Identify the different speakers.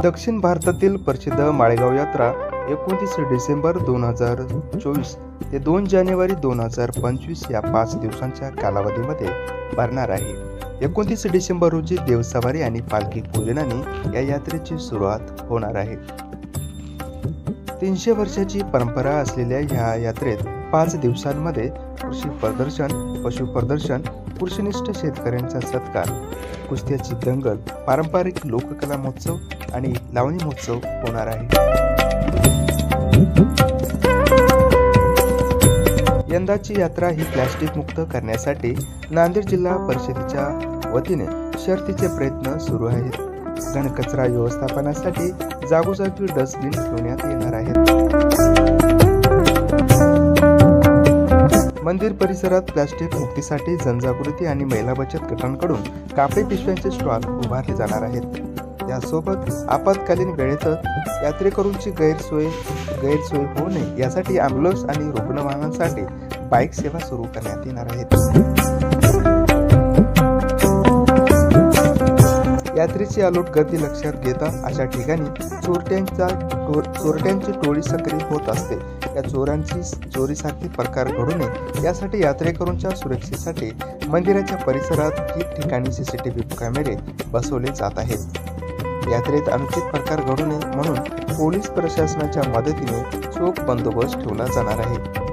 Speaker 1: दक्षिण भारतातील प्रसिद्ध माळेगाव यात्रा 29 डिसेंबर 2024 ते 2 जानेवारी 2025 या 5 दिवसांच्या कालावधीमध्ये भरणार आहे। 29 डिसेंबर रोजी देवसवारी आणि पालखी पूजनाने या यात्रेची सुरुवात होणार आहे। 300 वर्षाची परंपरा असलेल्या ह्या यात्रेत 5 दिवसांमध्ये कृषी प्रदर्शन, पशु प्रदर्शन, कृषीनिष्ठ शेतकऱ्यांचा सत्कार, कुस्त्याची दंगल, पारंपरिक लोककला महोत्सव आणि लावणी महोत्सव होणार आहे। यंदाची यात्रा ही प्लास्टिक मुक्त करण्यासाठी नांदेड जिल्हा परिषदेच्या वतीने शर्थीचे प्रयत्न सुरू आहेत। घनकचरा व्यवस्थापनासाठी जागोजागी डस्टबिन ठेवण्यात येणार आहेत। मंदिर परिसरात प्लास्टिक मुक्तीसाठी जनजागृती आणि महिला बचत गटांकडून कापडी पिशव्यांचे स्टॉल उभारले जाणार आहेत। यासोबत आपत्कालीन वेळेतच यात्रेकरूंची गैरसोय होऊ नये यासाठी ॲम्ब्युलन्स आणि रुग्णवाहनांसाठी बाईक सेवा सुरू करण्यात येणार आहेत। यात्रेची अलोट गर्दी लक्षात घेता अशा ठिकाणी चोरट्यांची टोळी सक्रिय होत असते। या चोरीसारखे प्रकार घडू नये यासाठी यात्रेकरूंच्या सुरक्षेसाठी मंदिराच्या परिसरात ठिकठिकाणी CCTV कॅमेरे बसवले जात आहेत। यात्रेत अनुचित प्रकार घडू नये म्हणून पोलीस प्रशासनाच्या मदतीने चोख बंदोबस्त ठेवला जाणार आहे।